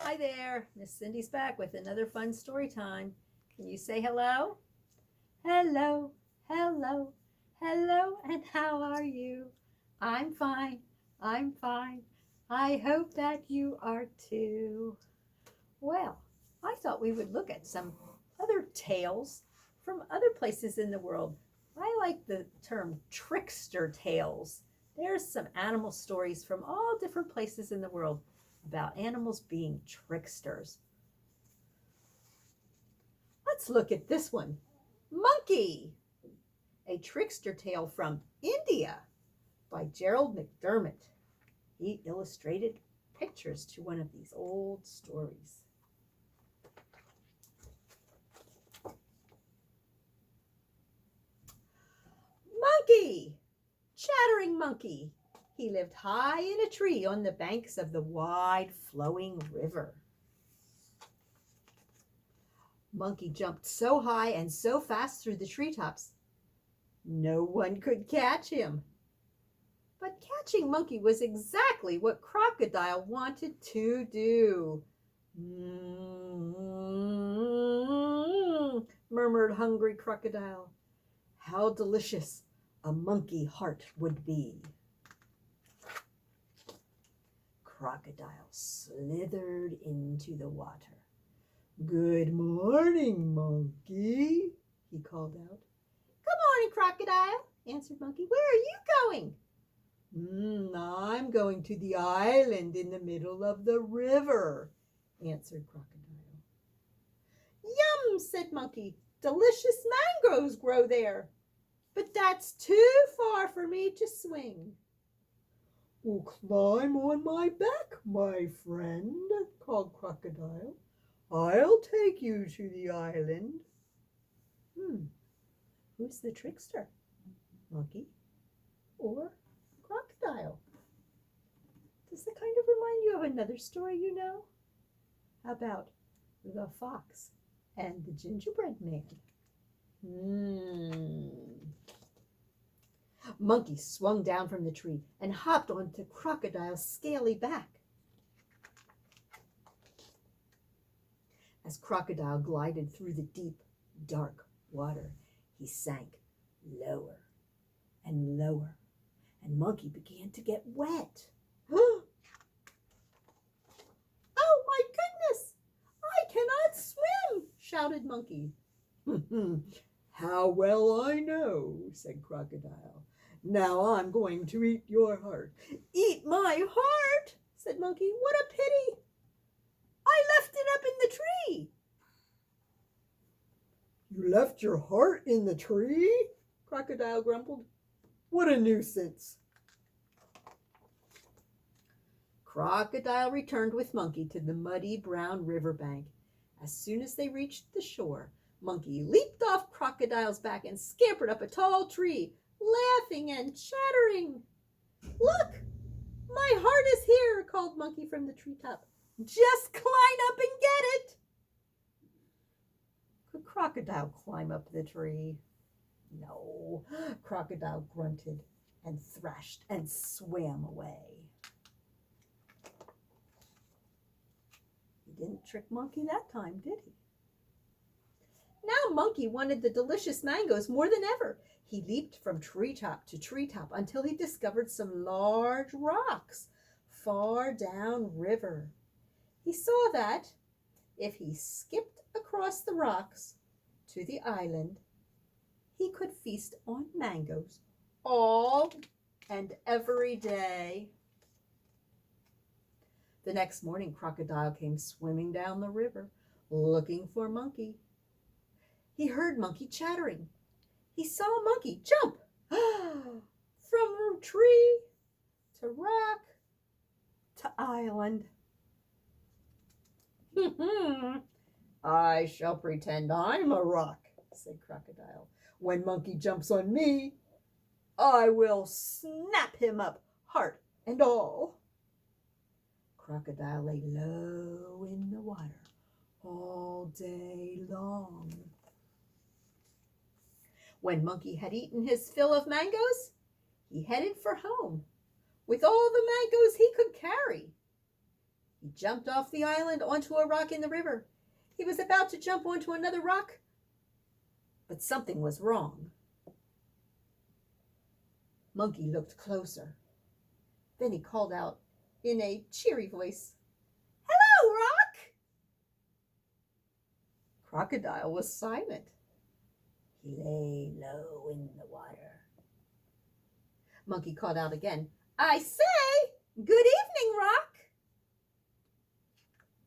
Hi there, Miss Cindy's back with another fun story time. Can you say hello? Hello, hello, hello, and how are you? I'm fine, I'm fine. I hope that you are too. Well, I thought we would look at some other tales from other places in the world. I like the term trickster tales. There's some animal stories from all different places in the world about animals being tricksters. Let's look at this one. Monkey, a trickster tale from India by Gerald McDermott. He illustrated pictures to one of these old stories. Monkey, chattering monkey. He lived high in a tree on the banks of the wide flowing river. Monkey jumped so high and so fast through the treetops, no one could catch him. But catching Monkey was exactly what Crocodile wanted to do. Murmured hungry Crocodile. How delicious a monkey heart would be. Crocodile slithered into the water. Good morning, Monkey, he called out. Good morning, Crocodile, answered Monkey. Where are you going? I'm going to the island in the middle of the river, answered Crocodile. Yum, said Monkey. Delicious mangoes grow there. But that's too far for me to swing. Well, climb on my back, my friend, called Crocodile. I'll take you to the island. Who's the trickster? Monkey or Crocodile? Does that kind of remind you of another story you know? How about the fox and the gingerbread man? Monkey swung down from the tree and hopped onto Crocodile's scaly back. As Crocodile glided through the deep, dark water, he sank lower and lower, and Monkey began to get wet. Oh, my goodness! I cannot swim, shouted Monkey. How well I know, said Crocodile. Now I'm going to eat your heart. Eat my heart, said Monkey. What a pity! I left it up in the tree. You left your heart in the tree? Crocodile grumbled. What a nuisance. Crocodile returned with Monkey to the muddy brown riverbank. As soon as they reached the shore, Monkey leaped off Crocodile's back and scampered up a tall tree, laughing and chattering. Look, my heart is here, called Monkey from the treetop. Just climb up and get it. Could Crocodile climb up the tree? No. Crocodile grunted and thrashed and swam away. He didn't trick Monkey that time, did he? Now Monkey wanted the delicious mangoes more than ever. He leaped from treetop to treetop until he discovered some large rocks far down river. He saw that if he skipped across the rocks to the island, he could feast on mangoes all and every day. The next morning, Crocodile came swimming down the river, looking for Monkey. He heard Monkey chattering. He saw Monkey jump from tree to rock to island. I shall pretend I'm a rock, said Crocodile. When Monkey jumps on me, I will snap him up, heart and all. Crocodile lay low in the water all day long. When Monkey had eaten his fill of mangoes, he headed for home with all the mangoes he could carry. He jumped off the island onto a rock in the river. He was about to jump onto another rock, but something was wrong. Monkey looked closer. Then he called out in a cheery voice, "Hello, Rock!" Crocodile was silent. He lay low in the water. Monkey called out again, "I say, good evening, Rock!"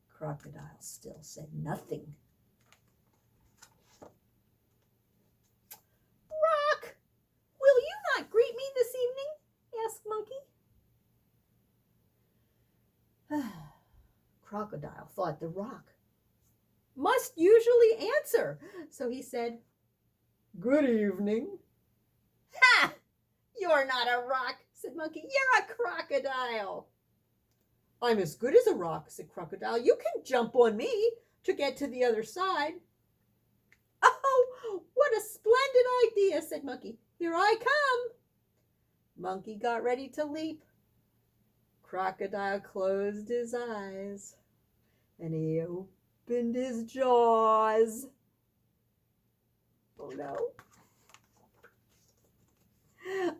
Crocodile still said nothing. "Rock, will you not greet me this evening?" asked Monkey. Crocodile thought the rock must usually answer, so he said, "Good evening." "Ha! You're not a rock," said Monkey. "You're a crocodile." "I'm as good as a rock," said Crocodile. "You can jump on me to get to the other side." "Oh, what a splendid idea," said Monkey. "Here I come." Monkey got ready to leap. Crocodile closed his eyes and he opened his jaws. Oh no.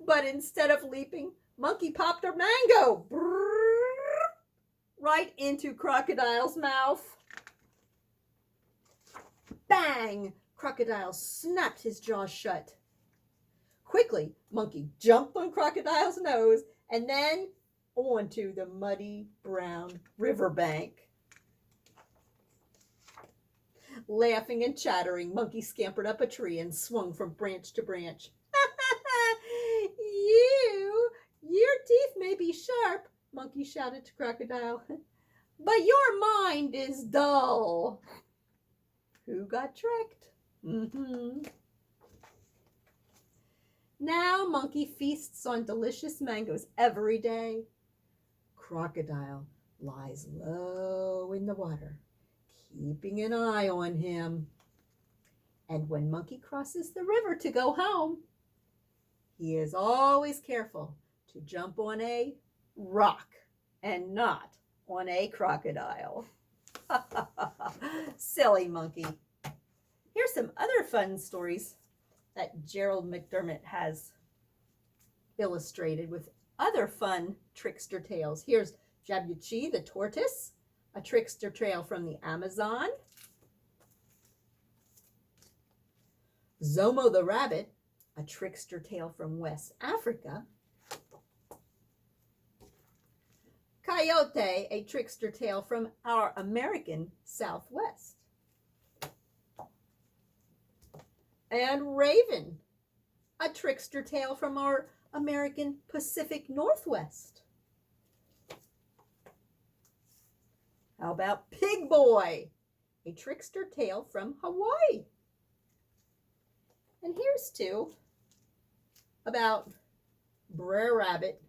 But instead of leaping, Monkey popped a mango right into Crocodile's mouth. Bang! Crocodile snapped his jaws shut. Quickly, Monkey jumped on Crocodile's nose and then onto the muddy brown riverbank. Laughing and chattering, Monkey scampered up a tree and swung from branch to branch. Your teeth may be sharp," Monkey shouted to Crocodile, "but your mind is dull." Who got tricked? Now Monkey feasts on delicious mangoes every day. Crocodile lies low in the water, keeping an eye on him. And when Monkey crosses the river to go home, he is always careful to jump on a rock and not on a crocodile. Silly Monkey. Here's some other fun stories that Gerald McDermott has illustrated with other fun trickster tales. Here's Jabuchi the tortoise, a trickster tale from the Amazon. Zomo the rabbit, a trickster tale from West Africa. Coyote, a trickster tale from our American Southwest. And Raven, a trickster tale from our American Pacific Northwest. How about Pig Boy, a trickster tale from Hawaii? And here's two about Brer Rabbit.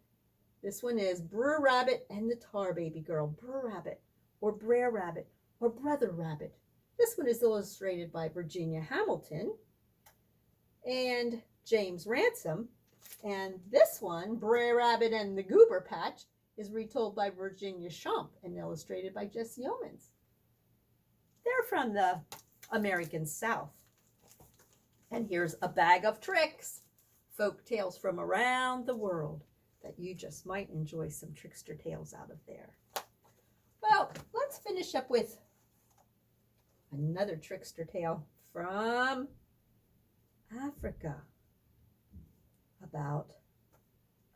This one is Brer Rabbit and the Tar Baby Girl. Brer Rabbit, or Brer Rabbit, or Brother Rabbit. This one is illustrated by Virginia Hamilton and James Ransom. And this one, Brer Rabbit and the Goober Patch, is retold by Virginia Shump and illustrated by Jesse Yeomans. They're from the American South. And here's a bag of tricks, folk tales from around the world that you just might enjoy some trickster tales out of there. Well, let's finish up with another trickster tale from Africa about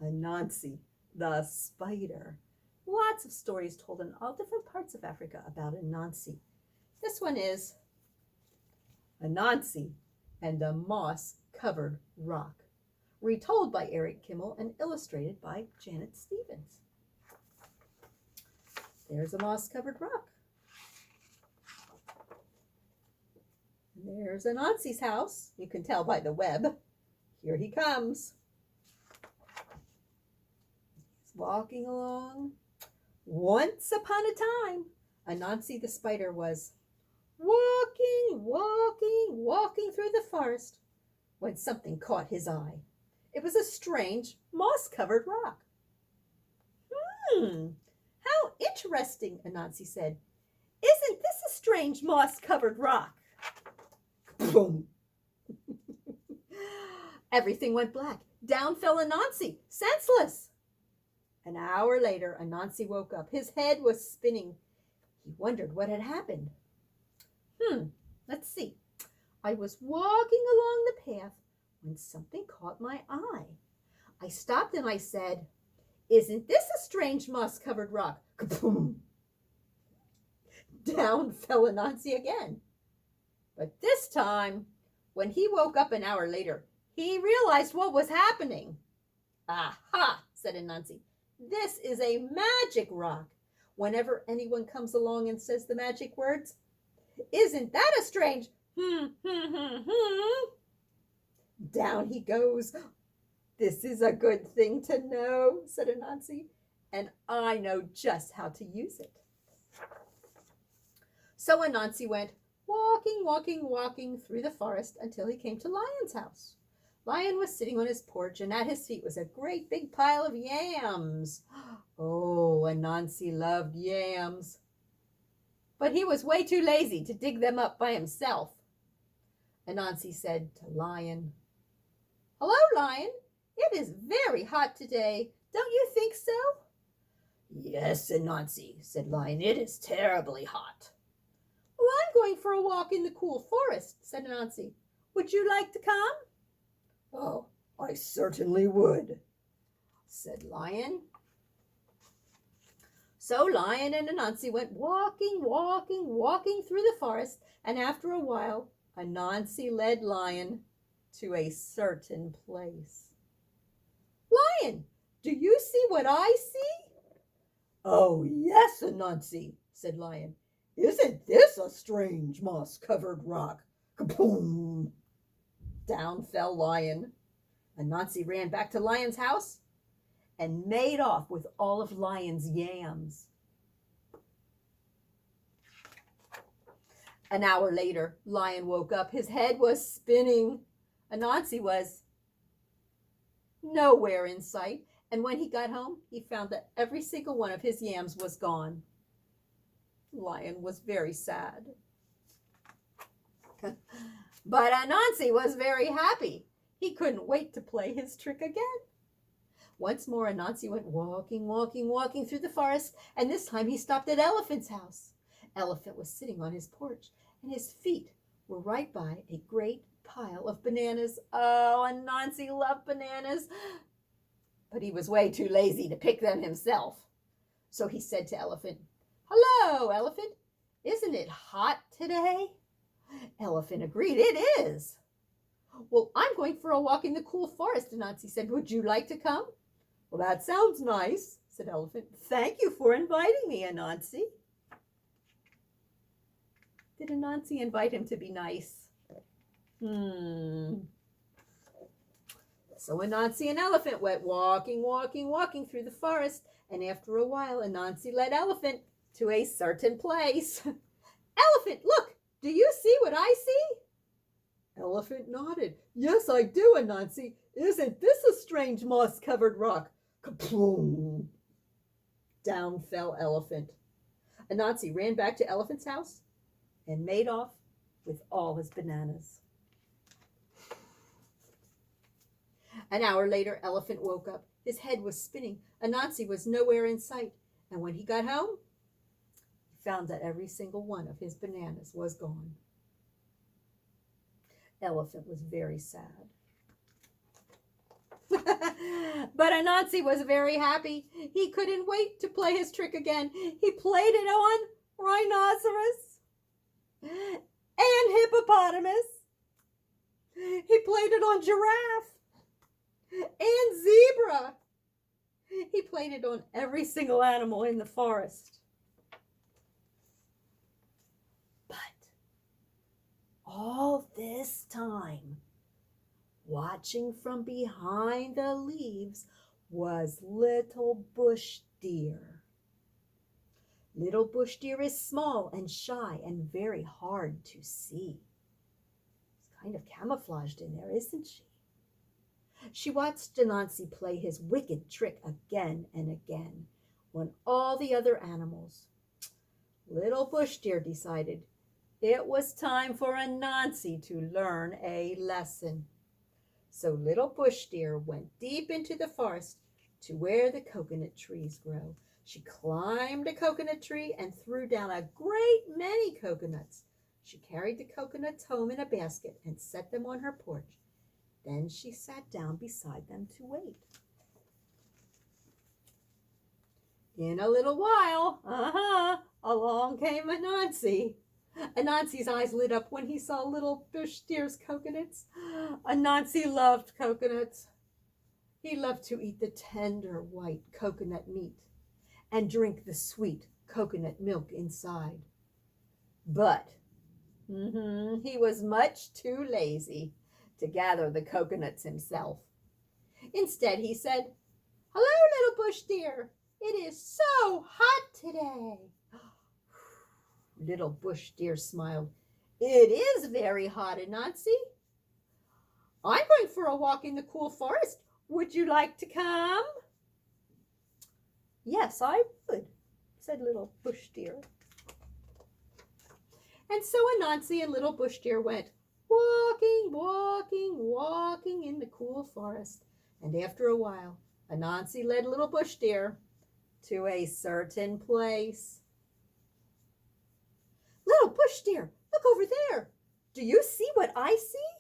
Anansi the spider. Lots of stories told in all different parts of Africa about Anansi. This one is Anansi and the Moss-Covered Rock, retold by Eric Kimmel and illustrated by Janet Stevens. There's a moss-covered rock. There's Anansi's house. You can tell by the web. Here he comes. He's walking along. Once upon a time, Anansi the spider was walking through the forest when something caught his eye. It was a strange moss-covered rock. How interesting, Anansi said. Isn't this a strange moss-covered rock? Boom! Everything went black. Down fell Anansi, senseless. An hour later, Anansi woke up. His head was spinning. He wondered what had happened. Let's see. I was walking along the path when something caught my eye. I stopped and I said, "Isn't this a strange moss-covered rock?" Kaboom! Down fell Anansi again. But this time, when he woke up an hour later, he realized what was happening. "Aha," said Anansi. "This is a magic rock. Whenever anyone comes along and says the magic words, isn't that a strange down he goes." "This is a good thing to know," said Anansi, "and I know just how to use it." So Anansi went walking through the forest until he came to Lion's house. Lion was sitting on his porch, and at his feet was a great big pile of yams. Oh, Anansi loved yams. But he was way too lazy to dig them up by himself. Anansi said to Lion, "Hello, Lion. It is very hot today. Don't you think so?" "Yes, Anansi," said Lion. "It is terribly hot." "Well, I'm going for a walk in the cool forest," said Anansi. "Would you like to come?" "Oh, I certainly would," said Lion. So Lion and Anansi went walking through the forest, and after a while, Anansi led Lion to a certain place. "Lion, do you see what I see?" "Oh, yes, Anansi," said Lion. "Isn't this a strange moss-covered rock?" Kaboom! Down fell Lion. Anansi ran back to Lion's house and made off with all of Lion's yams. An hour later, Lion woke up. His head was spinning. Anansi was nowhere in sight, and when he got home, he found that every single one of his yams was gone. Lion was very sad. But Anansi was very happy. He couldn't wait to play his trick again. Once more, Anansi went walking through the forest, and this time he stopped at Elephant's house. Elephant was sitting on his porch, and his feet were right by a great pile of bananas. Oh, Anansi loved bananas, but he was way too lazy to pick them himself. So he said to Elephant, "Hello, Elephant. Isn't it hot today?" Elephant agreed. "It is." "Well, I'm going for a walk in the cool forest," Anansi said. "Would you like to come?" "Well, that sounds nice," said Elephant. "Thank you for inviting me, Anansi." Did Anansi invite him to be nice? So Anansi and Elephant went walking through the forest, and after a while, Anansi led Elephant to a certain place. "Elephant, look! Do you see what I see?" Elephant nodded. "Yes, I do, Anansi. Isn't this a strange moss-covered rock?" Kaboom! Down fell Elephant. Anansi ran back to Elephant's house and made off with all his bananas. An hour later, Elephant woke up. His head was spinning. Anansi was nowhere in sight. And when he got home, he found that every single one of his bananas was gone. Elephant was very sad. But Anansi was very happy. He couldn't wait to play his trick again. He played it on rhinoceros and hippopotamus. He played it on giraffe and zebra. He played it on every single animal in the forest. But all this time, watching from behind the leaves was Little Bush Deer. Little Bush Deer is small and shy and very hard to see. She's kind of camouflaged in there, isn't she? She watched Anansi play his wicked trick again and again. when all the other animals. Little Bush Deer decided it was time for Anansi to learn a lesson. So Little Bush Deer went deep into the forest to where the coconut trees grow. She climbed a coconut tree and threw down a great many coconuts. She carried the coconuts home in a basket and set them on her porch. Then she sat down beside them to wait. In a little while, along came Anansi. Anansi's eyes lit up when he saw Little Bush Deer's coconuts. Anansi loved coconuts. He loved to eat the tender white coconut meat and drink the sweet coconut milk inside. But he was much too lazy to gather the coconuts himself. Instead, he said, "Hello, Little Bush Deer. It is so hot today." Little Bush Deer smiled. "It is very hot, Anansi. I'm going for a walk in the cool forest. Would you like to come?" "Yes, I would," said Little Bush Deer. And so Anansi and Little Bush Deer went walking, walking, walking in the cool forest. And after a while, Anansi led Little Bush Deer to a certain place. "Little Bush Deer, look over there. Do you see what I see?"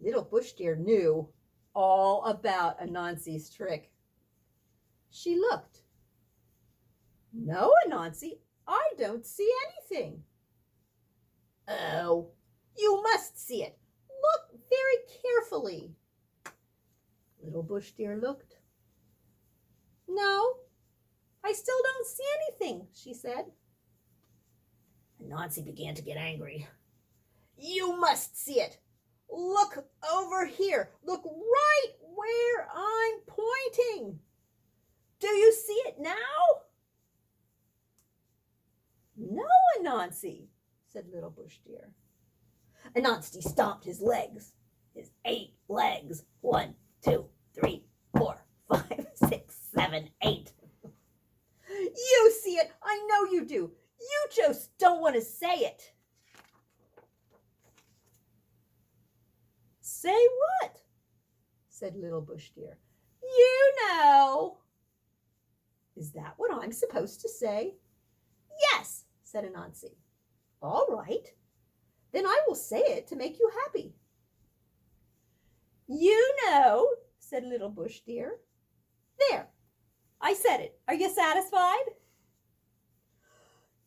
Little Bush Deer knew all about Anansi's trick. She looked. "No, Anansi, I don't see anything." "Oh, you must see it. Look very carefully." Little Bush Deer looked. "No, I still don't see anything," she said. Anansi began to get angry. "You must see it. Look over here. Look right where I'm pointing. Do you see it now?" "No, Anansi," said Little Bush Deer. Anansi stomped his legs, his 8 legs. 1, 2, 3, 4, 5, 6, 7, 8. "You see it. I know you do. You just don't want to say it." "Say what?" said Little Bush Deer. "You know." "Is that what I'm supposed to say?" "Yes," said Anansi. "All right. Then I will say it to make you happy." "You know," said Little Bush Deer. "There, I said it. Are you satisfied?"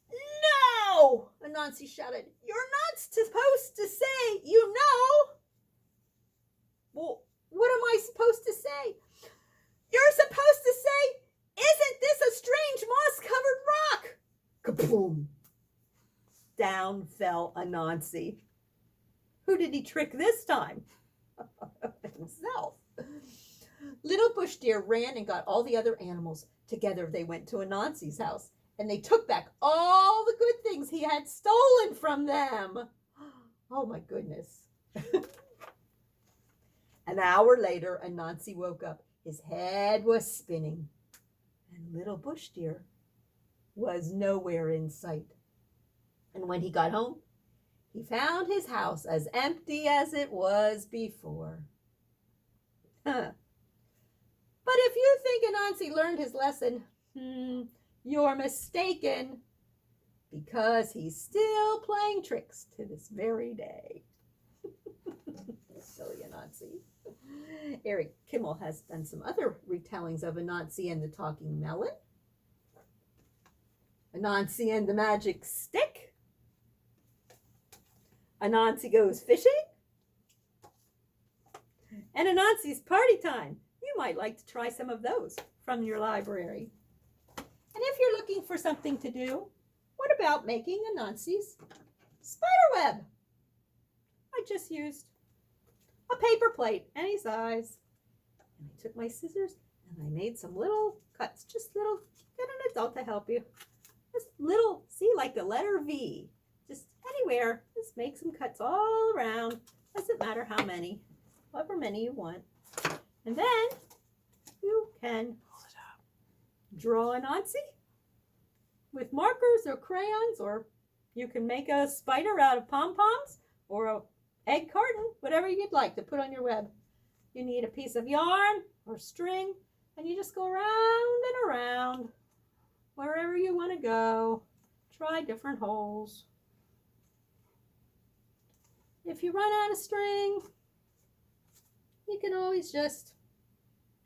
"No!" Anansi shouted. "You're not supposed to say, you know." "Well, what am I supposed to say?" "You're supposed to say, 'Isn't this a strange moss-covered rock?'" Kaboom! Down fell Anansi. Who did he trick this time? Himself. Little Bush Deer ran and got all the other animals. Together they went to Anansi's house, and they took back all the good things he had stolen from them. Oh my goodness. An hour later, Anansi woke up. His head was spinning, and Little Bush Deer was nowhere in sight. And when he got home, he found his house as empty as it was before. But if you think Anansi learned his lesson, you're mistaken, because he's still playing tricks to this very day. Silly Anansi. Eric Kimmel has done some other retellings of Anansi and the Talking Melon, Anansi and the Magic Stick, Anansi Goes Fishing, and Anansi's Party Time. You might like to try some of those from your library. And if you're looking for something to do, what about making Anansi's spider web? I just used a paper plate any size. And I took my scissors and I made some little cuts, just little, get an adult to help you. Just little, see, like the letter V. Just anywhere, just make some cuts all around. Doesn't matter how many, however many you want. And then you can draw an Anansi with markers or crayons, or you can make a spider out of pom-poms or an egg carton, whatever you'd like to put on your web. You need a piece of yarn or string, and you just go around and around wherever you want to go. Try different holes. If you run out of string, you can always just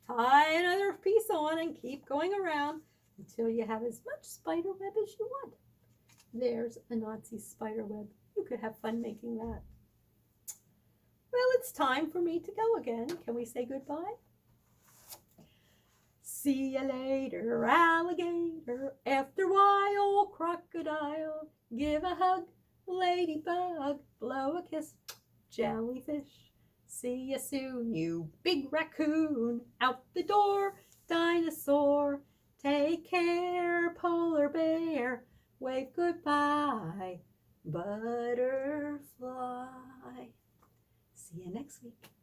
tie another piece on and keep going around until you have as much spider web as you want. There's a Nazi spider web. You could have fun making that. Well, it's time for me to go again. Can we say goodbye? See you later, alligator. After a while, crocodile. Give a hug, ladybug. Blow a kiss, jellyfish. See you soon, you big raccoon. Out the door, dinosaur. Take care, polar bear. Wave goodbye, butterfly. See you next week.